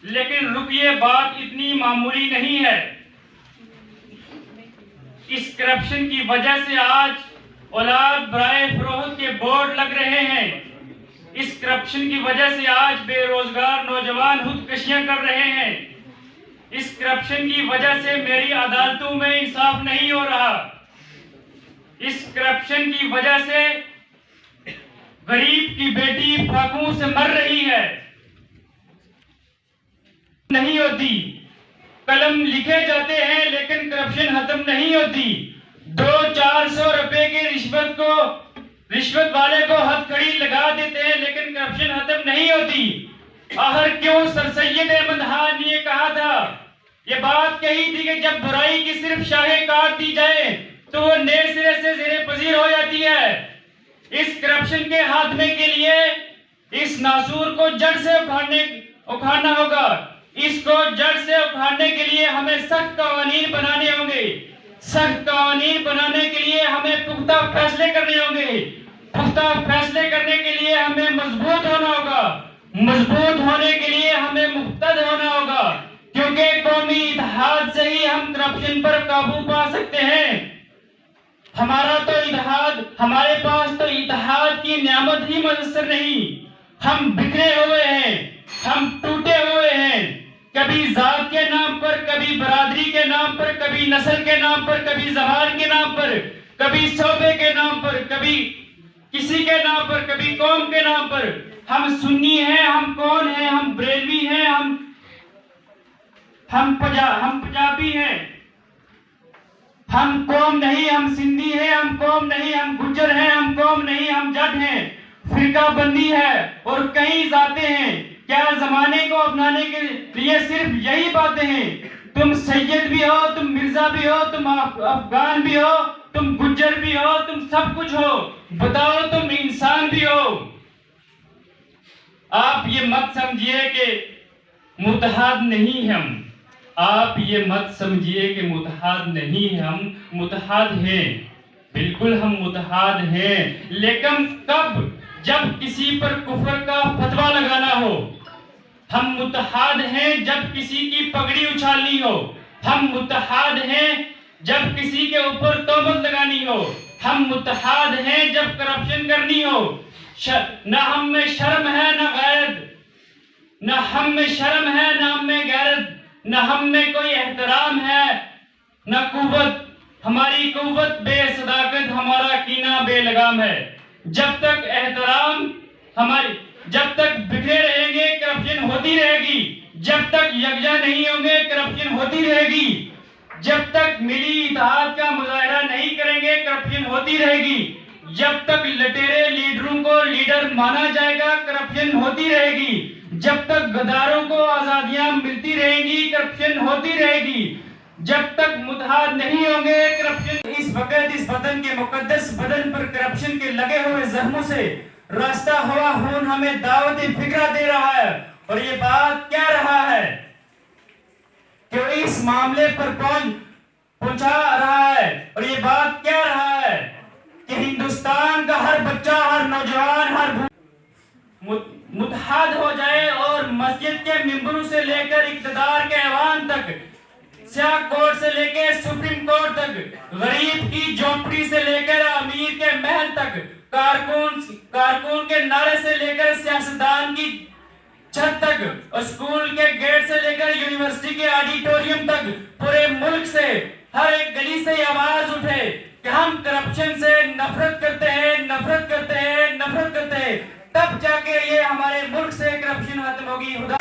लेकिन रुकिए, बात इतनी मामूली नहीं है। इस करप्शन की वजह से आज औलाद बराए फरोख्त के बोर्ड लग रहे हैं। इस करप्शन की वजह से आज बेरोजगार नौजवान खुदकुशियां कर रहे हैं। इस करप्शन की वजह से मेरी अदालतों में इंसाफ नहीं हो रहा। इस करप्शन की वजह से गरीब की बेटी फाकों से मर रही है, नहीं होती। कलम लिखे जाते हैं लेकिन करप्शन खत्म नहीं होती। 200-400 रुपए की रिश्वत वाले को हथकड़ी लगा देते हैं लेकिन करप्शन खत्म नहीं होती। आखिर क्यों सर सैयद अहमद खान ने कहा था, ये बात कही थी कि जब बुराई की सिर्फ शाहे काट दी जाए तो वो नए सिरे से ज़ेरे पजीर हो जाती है। इस करप्शन के खात्मे के लिए इस नासूर को जड़ से उखाड़ना होगा। इसको जड़ से उखाड़ने के लिए हमें सख्त कानून बनाने होंगे। सख्त कानून बनाने के लिए हमें पुख्ता फैसले करने होंगे। पुख्ता फैसले करने के लिए हमें मजबूत होना होगा। मजबूत होने के लिए हमें मुक्तद होना होगा, क्योंकि कौमी इत्तेहाद से ही हम करप्शन पर काबू पा सकते हैं। हमारे पास तो इत्तेहाद की नियामत ही मुयस्सर नहीं। हम बिखरे हुए हैं, हम टूटे हुए हैं। कभी जात के नाम पर, कभी बरादरी के नाम पर, कभी नस्ल के नाम पर, कभी ज़बान के नाम पर, कभी शोबे के नाम पर, कभी किसी के नाम पर, कभी कौम के नाम पर। हम सुन्नी हैं, हम कौन हैं, हम बरेलवी हैं, हम पंजाबी हैं। हम कौम नहीं, हम सिंधी हैं। हम कौम नहीं, हम गुज्जर हैं। हम कौम नहीं, हम जट हैं। फिरका बंदी है और कई जाते हैं। क्या जमाने को अपनाने के लिए सिर्फ यही बातें हैं? तुम सैयद भी हो, तुम मिर्जा भी हो, तुम अफगान भी हो, तुम गुज्जर भी हो, तुम सब कुछ हो। बताओ तुम इंसान भी हो। आप ये मत समझिए कि मुत्तहद नहीं हम। आप ये मत समझिए कि मुत्तहद नहीं, हम मुत्तहद हैं। बिल्कुल हम मुत्तहद हैं, लेकिन कब? जब किसी पर कुफ्र का फतवा लगाना हो। हम मुत्तहद हैं जब किसी की पगड़ी उछालनी हो। हम मुत्तहद हैं जब किसी के ऊपर तोहमत लगानी हो। हम मुत्तहद हैं जब करप्शन करनी हो। न हम में शर्म है न गैरत, न हम में शर्म है न हम में गैरत, न हम में कोई एहतराम है न कुव्वत। हमारी कुव्वत बेसदाकत, हमारा कीना बेलगाम है। जब तक बिखरे रहेंगे करप्शन होती रहेगी। जब तक यकजा नहीं होंगे करप्शन होती रहेगी। जब तक मिली इत्तेहाद का मुजाहरा नहीं करेंगे करप्शन होती रहेगी। जब तक लटेरे लीडरों को लीडर माना जाएगा करप्शन होती रहेगी। जब तक गद्दारों को आजादियां मिलती रहेंगी करप्शन होती रहेगी। जब तक मुत्तहद नहीं होंगे करप्शन। इस वक्त इस वतन के मुकद्दस बदन पर करप्शन के लगे हुए जख्मों से रास्ता हुआ खून हमें दावत फिक्रा दे रहा है। और ये बात कह रहा है कि इस मामले पर कौन पहुंचा रहा है। और ये बात कह रहा है कि हिंदुस्तान का हर बच्चा, हर नौजवान, हर मुत्तहद हो जाए और मस्जिद के मिंबरों से लेकर इक़्तिदार के ऐवान तक, सियाकोट से लेकर सुप्रीम कोर्ट तक, गरीब की झोंपड़ी से लेकर अमीर के महल तक, कारकुन के नारे से लेकर सियासतदान की छत तक, और स्कूल के गेट से लेकर यूनिवर्सिटी के ऑडिटोरियम तक, पूरे मुल्क से हर एक गली से आवाज उठे कि हम करप्शन से नफरत करते हैं, नफरत करते हैं, नफरत करते हैं। तब जाके ये हमारे मुल्क से करप्शन खत्म होगी। खुदा